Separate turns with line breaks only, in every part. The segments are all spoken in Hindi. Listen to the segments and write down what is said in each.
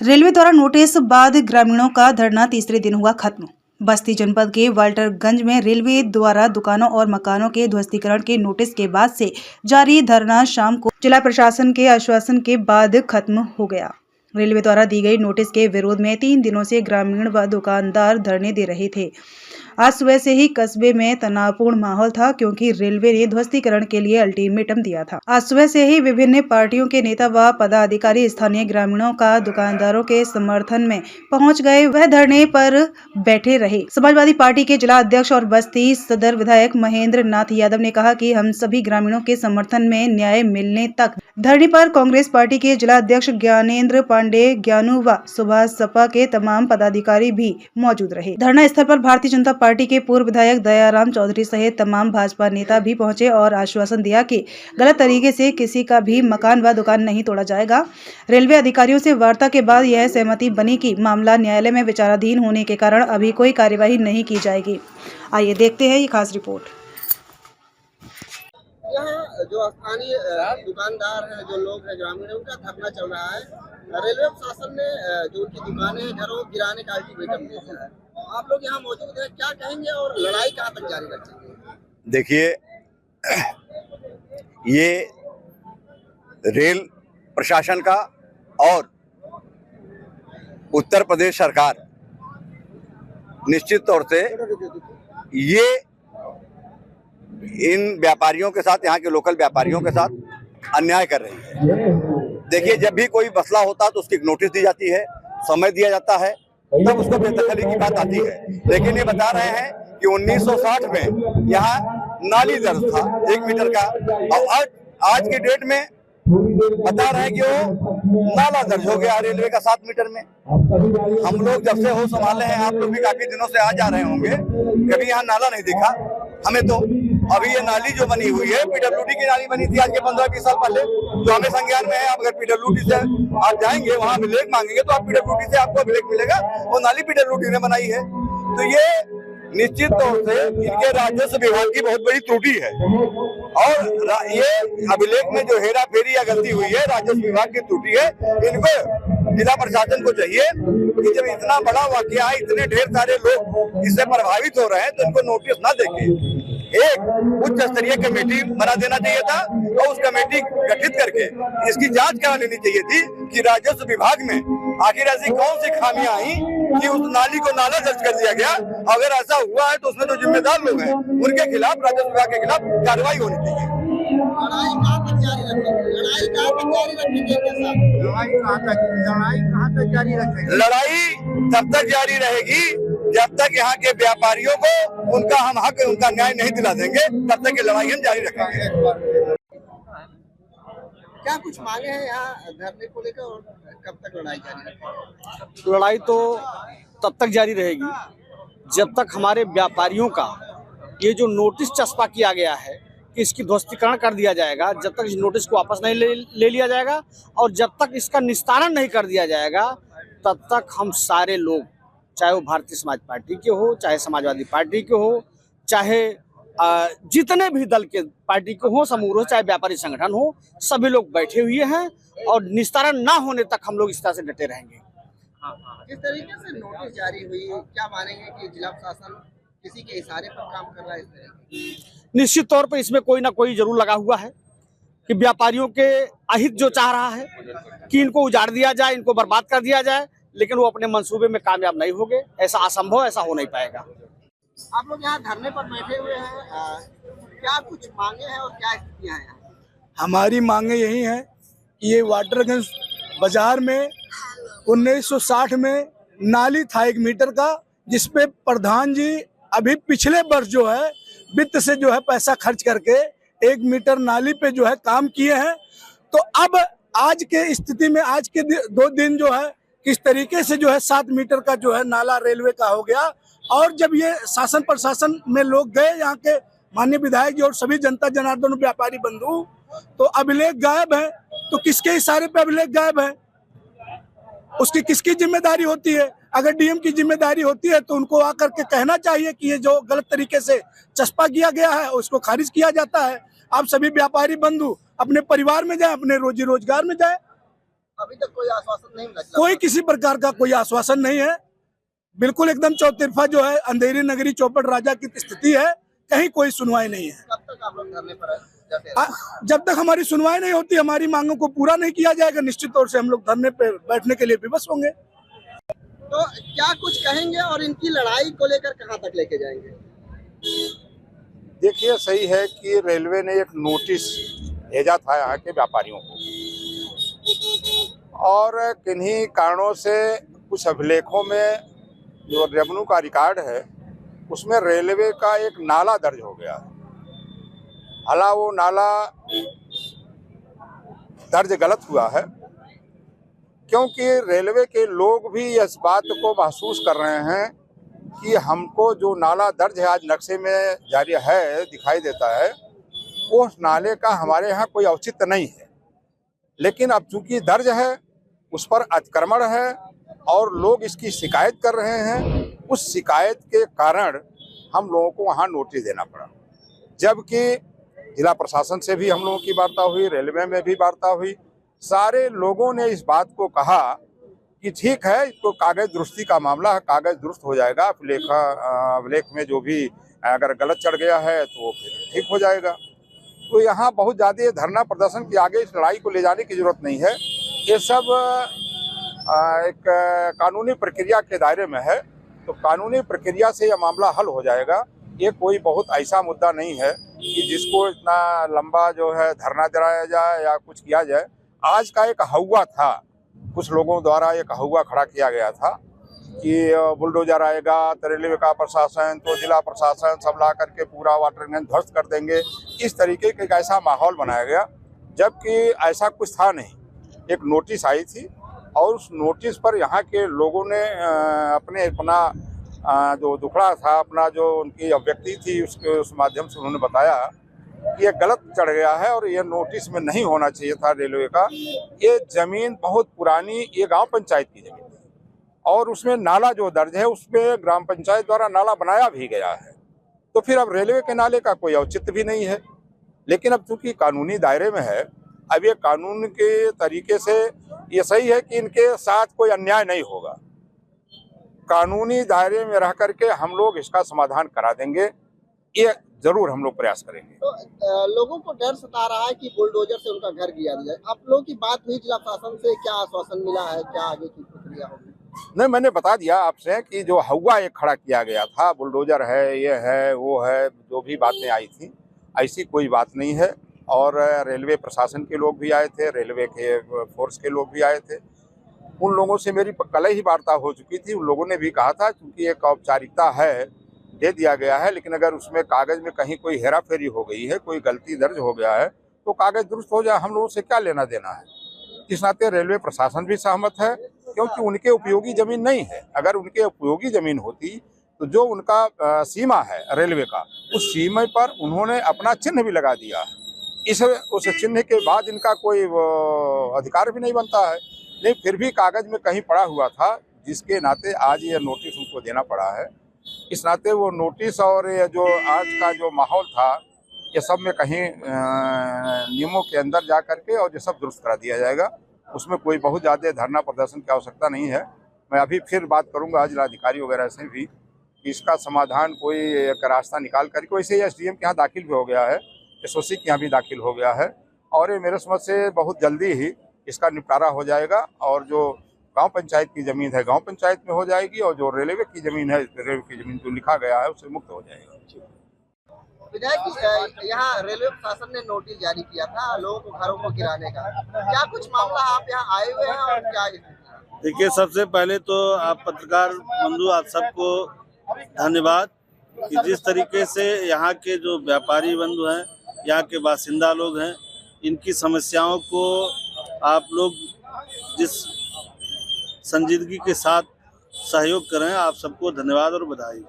रेलवे द्वारा नोटिस बाद ग्रामीणों का धरना तीसरे दिन हुआ खत्म। बस्ती जनपद के वाल्टरगंज में रेलवे द्वारा दुकानों और मकानों के ध्वस्तीकरण के नोटिस के बाद से जारी धरना शाम को जिला प्रशासन के आश्वासन के बाद खत्म हो गया। रेलवे द्वारा दी गई नोटिस के विरोध में 3 दिनों से ग्रामीण व दुकानदार धरने दे रहे थे। आज सुबह से ही कस्बे में तनावपूर्ण माहौल था क्योंकि रेलवे ने ध्वस्तीकरण के लिए अल्टीमेटम दिया था। आज सुबह से ही विभिन्न पार्टियों के नेता व पदाधिकारी स्थानीय ग्रामीणों का दुकानदारों के समर्थन में पहुंच गए। वह धरने पर बैठे रहे। समाजवादी पार्टी के जिला अध्यक्ष और बस्ती सदर विधायक महेंद्र नाथ यादव ने कहा कि हम सभी ग्रामीणों के समर्थन में न्याय मिलने तक धरने पर कांग्रेस पार्टी के जिला अध्यक्ष ज्ञानेंद्र पांडे, ज्ञानू व सुभाष सपा के तमाम पदाधिकारी भी मौजूद रहे। धरना स्थल पर भारतीय जनता पार्टी के पूर्व विधायक दयाराम चौधरी सहित तमाम भाजपा नेता भी पहुंचे और आश्वासन दिया कि गलत तरीके से किसी का भी मकान व दुकान नहीं तोड़ा जाएगा। रेलवे अधिकारियों से वार्ता के बाद यह सहमति बनी कि मामला न्यायालय में विचाराधीन होने के कारण अभी कोई कार्यवाही नहीं की जाएगी। आइए देखते हैं ये खास रिपोर्ट।
यहाँ जो स्थानीय दुकानदार हैं, जो लोग हैं, ग्रामीण, उनका धरना चल रहा है। रेलवे प्रशासन ने जो उनकी दुकानें हैं, घरों गिराने का अल्टीमेटम दे दिया है। आप लोग यहाँ मौजूद हैं, क्या कहेंगे और लड़ाई कहाँ तक जारी रखेंगे?
देखिए, ये रेल प्रशासन का और उत्तर प्रदेश सरकार निश्चित तौर से ये इन व्यापारियों के साथ, यहाँ के लोकल व्यापारियों के साथ अन्याय कर रही है। देखिए, जब भी कोई मसला होता है तो उसकी नोटिस दी जाती है, समय दिया जाता है, तब उसको बेदखली की बात आती है। लेकिन ये बता रहे हैं कि 1960 में यहाँ नाली दर्ज था 1 मीटर का, और आज की डेट में बता रहे हैं कि वो नाला दर्ज हो गया रेलवे का 7 मीटर में। हम लोग जब से हो संभाले हैं, आप लोग भी काफी दिनों से आ जा रहे होंगे, कभी यहाँ नाला नहीं दिखा हमें। तो अभी ये नाली जो बनी हुई है, पीडब्ल्यूडी की नाली बनी थी आज के 15-20 साल पहले, जो हमें संज्ञान में है। आप अगर पीडब्ल्यूडी से आप जाएंगे, वहाँ अभिलेख मांगेंगे तो आप पीडब्ल्यूडी से आपको अभिलेख मिलेगा, वो नाली पीडब्ल्यूडी ने बनाई है। तो ये निश्चित तौर से इनके राजस्व विभाग की बहुत बड़ी त्रुटि है, और ये अभिलेख में जो हेरा फेरी या गलती हुई है, राजस्व विभाग की त्रुटि है। इनको जिला प्रशासन को चाहिए कि जब इतना बड़ा वाकया है, इतने ढेर सारे लोग इससे प्रभावित हो रहे हैं, तो इनको नोटिस ना देके एक उच्च स्तरीय कमेटी बना देना चाहिए था, और उस कमेटी गठित करके इसकी जांच करा लेनी चाहिए थी कि राजस्व विभाग में आखिर ऐसी कौन सी खामियां आई कि उस नाली को नाला दर्ज कर दिया गया। अगर ऐसा हुआ है तो उसमें जो जिम्मेदार लोग हैं उनके खिलाफ, राजस्व विभाग के खिलाफ कार्रवाई होनी चाहिए।
लड़ाई कहाँ तक जारी रखेंगे? लड़ाई कहाँ तक जारी रखेंगे? लड़ाई
तब तक जारी रहेगी जब तक यहाँ के व्यापारियों को उनका हम हक, उनका न्याय नहीं दिला देंगे, तब तक ये लड़ाई हम जारी रखेंगे।
क्या कुछ मांगे हैं यहाँ धरने को लेकर, और कब तक लड़ाई जारी रखेंगे?
लड़ाई तो तब तक जारी रहेगी जब तक हमारे व्यापारियों का ये जो नोटिस चस्पा किया गया है कि इसकी ध्वस्तीकरण कर दिया जाएगा, जब तक इस नोटिस को वापस नहीं ले लिया जाएगा और जब तक इसका निस्तारण नहीं कर दिया जाएगा, तब तक हम सारे लोग, चाहे वो भारतीय समाज पार्टी के हो, चाहे समाजवादी पार्टी के हो, चाहे जितने भी दल के पार्टी के हो, समूह हो, चाहे व्यापारी संगठन हो, सभी लोग बैठे हुए हैं और निस्तारण ना होने तक हम लोग इस तरह से डटे रहेंगे।
किस तरीके से नोटिस जारी हुई, क्या मानेंगे कि जिला प्रशासन किसी के इशारे पर काम कर रहा है इस तरह?
निश्चित तौर पर इसमें कोई ना कोई जरूर लगा हुआ है कि व्यापारियों के अहित जो चाह रहा है कि इनको उजाड़ दिया जाए, इनको बर्बाद कर दिया जाए, लेकिन वो अपने मंसूबे में कामयाब नहीं होंगे। ऐसा असंभव, ऐसा हो नहीं पाएगा।
आप लोग यहाँ धरने पर बैठे हुए हैं, क्या कुछ मांगे हैं और क्या स्थितियाँ हैं?
हमारी मांगे यही हैं कि ये वाटरगंज बाजार में 1960 में नाली था 1 मीटर का, जिसपे प्रधान जी अभी पिछले वर्ष जो है वित्त से जो है पैसा खर्च करके 1 मीटर नाली पे जो है काम किए हैं। तो अब आज के स्थिति में, आज के 2 दिन जो है किस तरीके से जो है 7 मीटर का जो है नाला रेलवे का हो गया। और जब ये शासन प्रशासन में लोग गए, यहाँ के माननीय विधायक जी और सभी जनता जनार्दन व्यापारी बंधु, तो अभिलेख गायब है। तो किसके इशारे पे अभिलेख गायब है? उसकी किसकी जिम्मेदारी होती है? अगर डीएम की जिम्मेदारी होती है तो उनको आकर के कहना चाहिए कि ये जो गलत तरीके से चस्पा किया गया है उसको खारिज किया जाता है। आप सभी व्यापारी बंधु अपने परिवार में जाएं, अपने रोजी रोजगार में जाएं।
अभी तक कोई आश्वासन नहीं मिला?
कोई किसी प्रकार का कोई आश्वासन नहीं है। बिल्कुल एकदम चौतरफा जो है अंधेरी नगरी चौपट राजा की स्थिति है, कहीं कोई सुनवाई नहीं है।
कब तक आप लोग धरने पर हैं?
जब तक हमारी सुनवाई नहीं होती, हमारी मांगों को पूरा नहीं किया जाएगा, निश्चित तौर से हम लोग धरने पे बैठने के लिए विवश होंगे।
तो क्या कुछ कहेंगे और इनकी लड़ाई को लेकर कहां तक लेके जाएंगे?
देखिए, सही है कि रेलवे ने एक नोटिस भेजा था यहाँ के व्यापारियों को, और किन्हीं कारणों से कुछ अभिलेखों में जो रेवेन्यू का रिकॉर्ड है उसमें रेलवे का एक नाला दर्ज हो गया है। हालांकि वो नाला दर्ज गलत हुआ है, क्योंकि रेलवे के लोग भी इस बात को महसूस कर रहे हैं कि हमको जो नाला दर्ज है आज नक्शे में जारी है, दिखाई देता है, वो नाले का हमारे यहाँ कोई औचित्य नहीं है। लेकिन अब चूंकि दर्ज है, उस पर अतिक्रमण है और लोग इसकी शिकायत कर रहे हैं, उस शिकायत के कारण हम लोगों को वहाँ नोटिस देना पड़ा। जबकि जिला प्रशासन से भी हम लोगों की वार्ता हुई, रेलवे में भी वार्ता हुई, सारे लोगों ने इस बात को कहा कि ठीक है, तो कागज दुरुस्ती का मामला है, कागज दुरुस्त हो जाएगा, अभिलेख में जो भी अगर गलत चढ़ गया है तो वो फिर ठीक हो जाएगा। तो यहाँ बहुत ज़्यादा धरना प्रदर्शन के आगे इस लड़ाई को ले जाने की जरूरत नहीं है। ये सब एक कानूनी प्रक्रिया के दायरे में है, तो कानूनी प्रक्रिया से यह मामला हल हो जाएगा। ये कोई बहुत ऐसा मुद्दा नहीं है कि जिसको इतना लंबा जो है धरना दिलाया जाए या कुछ किया जाए। आज का एक हौवा था, कुछ लोगों द्वारा एक हौवा खड़ा किया गया था कि बुलडोजर आएगा तो रेलवे का प्रशासन, तो जिला प्रशासन सब ला करके पूरा वाटरगंज ध्वस्त कर देंगे। इस तरीके का एक ऐसा माहौल बनाया गया, जबकि ऐसा कुछ था नहीं। एक नोटिस आई थी और उस नोटिस पर यहाँ के लोगों ने अपना जो दुखड़ा था, अपना जो उनकी अभिव्यक्ति थी, उस माध्यम से उन्होंने बताया कि ये गलत चढ़ गया है और ये नोटिस में नहीं होना चाहिए था रेलवे का। ये जमीन बहुत पुरानी, ये गांव पंचायत की जमीन थी और उसमें नाला जो दर्ज है उसमें ग्राम पंचायत द्वारा नाला बनाया भी गया है। तो फिर अब रेलवे के नाले का कोई औचित्य भी नहीं है। लेकिन अब चूंकि कानूनी दायरे में है, अब ये कानून के तरीके से ये सही है कि इनके साथ कोई अन्याय नहीं होगा। कानूनी दायरे में रह करके हम लोग इसका समाधान करा देंगे, ये जरूर हम लोग प्रयास करेंगे।
तो लोगों को डर सता रहा है कि बुलडोजर से उनका घर गिरा दिया जाए। आप लोगों की बात हुई जिला प्रशासन से, क्या आश्वासन मिला है, क्या आगे की प्रक्रिया होगी?
नहीं, मैंने बता दिया आपसे कि जो हवा एक खड़ा किया गया था, बुलडोजर है, ये है, वो है, जो भी बातें आई थी, ऐसी कोई बात नहीं है। और रेलवे प्रशासन के लोग भी आए थे, रेलवे के फोर्स के लोग भी आए थे। उन लोगों से मेरी कल ही वार्ता हो चुकी थी। उन लोगों ने भी कहा था क्योंकि एक औपचारिकता है, दे दिया गया है, लेकिन अगर उसमें कागज में कहीं कोई हेरा फेरी हो गई है, कोई गलती दर्ज हो गया है, तो कागज दुरुस्त हो जाए, हम लोगों से क्या लेना देना है। इस नाते रेलवे प्रशासन भी सहमत है, क्योंकि उनके उपयोगी जमीन नहीं है। अगर उनके उपयोगी जमीन होती तो जो उनका सीमा है रेलवे का, उस सीमा पर उन्होंने अपना चिन्ह भी लगा दिया है। उस चिन्ह के बाद इनका कोई अधिकार भी नहीं बनता है। नहीं, फिर भी कागज में कहीं पड़ा हुआ था, जिसके नाते आज ये नोटिस उनको देना पड़ा है। इस नाते वो नोटिस और ये जो आज का जो माहौल था, ये सब में कहीं नियमों के अंदर जा करके और ये सब दुरुस्त करा दिया जाएगा। उसमें कोई बहुत ज़्यादा धरना प्रदर्शन की आवश्यकता नहीं है। मैं अभी फिर बात करूंगा जिलाधिकारी वगैरह से भी कि इसका समाधान कोई एक रास्ता निकाल करके। वैसे ही SDM के यहाँ दाखिल भी हो गया है, SOC के यहाँ भी दाखिल हो गया है, और ये मेरे समझ से बहुत जल्दी ही इसका निपटारा हो जाएगा। और जो गांव पंचायत की ज़मीन है गांव पंचायत में हो जाएगी, और जो रेलवे की ज़मीन है, रेलवे की ज़मीन जो लिखा गया है उससे मुक्त हो जाएगा।
विधायक, यहाँ रेलवे प्रशासन ने नोटिस जारी किया था लोगों को घरों को गिराने का, क्या कुछ मामला आप यहाँ आए हुए हैं और क्या?
देखिए, सबसे पहले तो आप पत्रकार बंधु, आप सबको धन्यवाद कि जिस तरीके से यहाँ के जो व्यापारी बंधु हैं, यहाँ के बासिंदा लोग हैं, इनकी समस्याओं को आप लोग जिस संजीदगी के साथ सहयोग कर रहे हैं, आप सबको धन्यवाद और बधाई।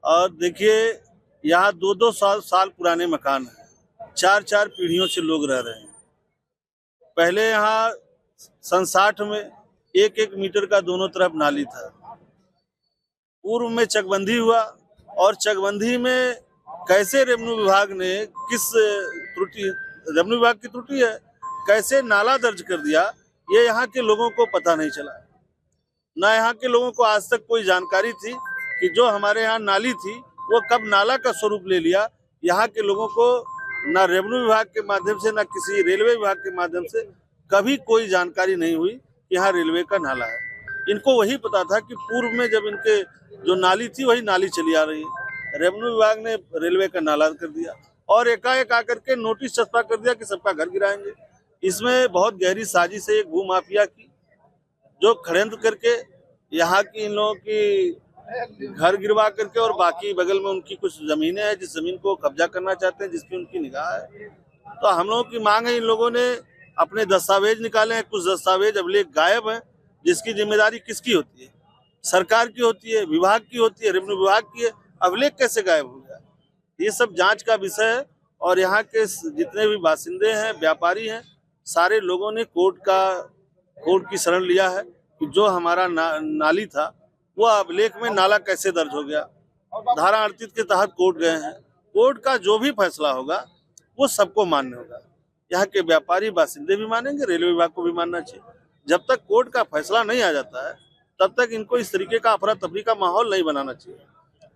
और देखिए, यहाँ 2-2 साल पुराने मकान हैं, 4-4 पीढ़ियों से लोग रह रहे हैं। पहले यहाँ सन 60 में 1-1 मीटर का दोनों तरफ नाली था। पूर्व में चकबंदी हुआ, और चकबंदी में कैसे रेवेन्यू विभाग ने रेवेन्यू विभाग की त्रुटि है, कैसे नाला दर्ज कर दिया, ये यहाँ के लोगों को पता नहीं चला। ना यहाँ के लोगों को आज तक कोई जानकारी थी कि जो हमारे यहाँ नाली थी वो कब नाला का स्वरूप ले लिया। यहाँ के लोगों को ना रेवेन्यू विभाग के माध्यम से ना किसी रेलवे विभाग के माध्यम से कभी कोई जानकारी नहीं हुई कि यहाँ रेलवे का नाला है। इनको वही पता था कि पूर्व में जब इनके जो नाली थी वही नाली चली आ रही है। रेवेन्यू विभाग ने रेलवे का नाला कर दिया और एकाएक आकर के नोटिस चस्पा कर दिया कि सबका घर गिराएंगे। इसमें बहुत गहरी साजिश है एक भूमाफिया की, जो षड्यंत्र करके यहाँ की इन लोगों की घर गिरवा करके और बाकी बगल में उनकी कुछ जमीनें हैं जिस जमीन को कब्जा करना चाहते हैं, जिसकी उनकी निगाह है। तो हम लोगों की मांग है, इन लोगों ने अपने दस्तावेज निकाले हैं, कुछ दस्तावेज अभिलेख गायब हैं, जिसकी जिम्मेदारी किसकी होती है? सरकार की होती है, विभाग की होती है, रेवेन्यू विभाग की है। अभिलेख कैसे गायब हो गया? ये सब जांच का विषय है और यहाँ के जितने भी बासिंदे हैं, व्यापारी हैं, सारे लोगों ने कोर्ट की शरण लिया है कि जो हमारा नाली था वो अभिलेख में नाला कैसे दर्ज हो गया। धारा 38 के तहत कोर्ट गए हैं। कोर्ट का जो भी फैसला होगा वो सबको मान्य होगा। यहाँ के व्यापारी बासिंदे भी मानेंगे, रेलवे विभाग को भी मानना चाहिए। जब तक कोर्ट का फैसला नहीं आ जाता है तब तक इनको इस तरीके का अफरा तफरी का माहौल नहीं बनाना चाहिए।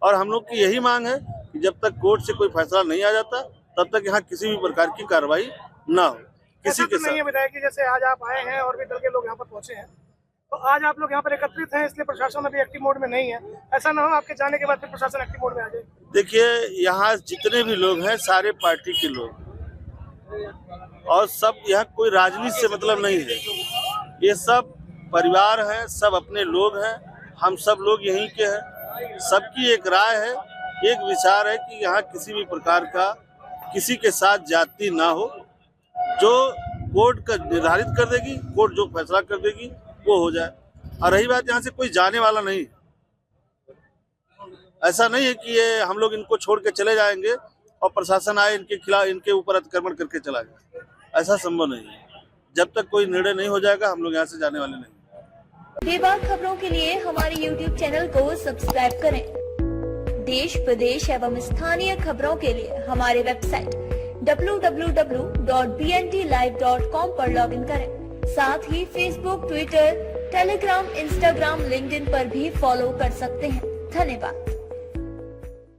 और हम लोग की यही मांग है कि जब तक कोर्ट से कोई फैसला नहीं आ जाता तब तक यहाँ किसी भी प्रकार की कार्रवाई ना हो किसी के साथ।
नहीं है विधायक कि जैसे आज आप आए हैं और भी दल के लोग यहाँ पर पहुंचे हैं, तो आज आप लोग यहाँ पर एकत्रित हैं, इसलिए प्रशासन अभी एक्टिव मोड में नहीं है। ऐसा ना हो आपके जाने के बाद फिर प्रशासन एक्टिव मोड में आ जाए। देखिए,
यहाँ जितने भी लोग हैं सारे पार्टी के लोग और सब, यहाँ कोई राजनीति से मतलब नहीं है। ये सब परिवार हैं, सब अपने लोग हैं, हम सब लोग यहीं के हैं। सबकी एक राय है, एक विचार है कि यहाँ किसी भी प्रकार का किसी के साथ जाति ना हो। जो कोर्ट का निर्धारित कर देगी, कोर्ट जो फैसला कर देगी वो हो जाए। और रही बात, यहाँ से कोई जाने वाला नहीं, ऐसा नहीं है कि ये हम लोग इनको छोड़ के चले जाएंगे और प्रशासन आए इनके खिलाफ, इनके ऊपर अतिक्रमण करके चला जाए, ऐसा संभव नहीं है। जब तक कोई निर्णय नहीं हो जाएगा हम लोग यहाँ से जाने वाले नहीं।
बेबाक खबरों के लिए हमारे YouTube चैनल को सब्सक्राइब करें। देश, प्रदेश एवं स्थानीय खबरों के लिए हमारे वेबसाइट www.bntlive.com पर लॉगिन करें। साथ ही Facebook, Twitter, Telegram, Instagram, LinkedIn पर भी फॉलो कर सकते हैं। धन्यवाद।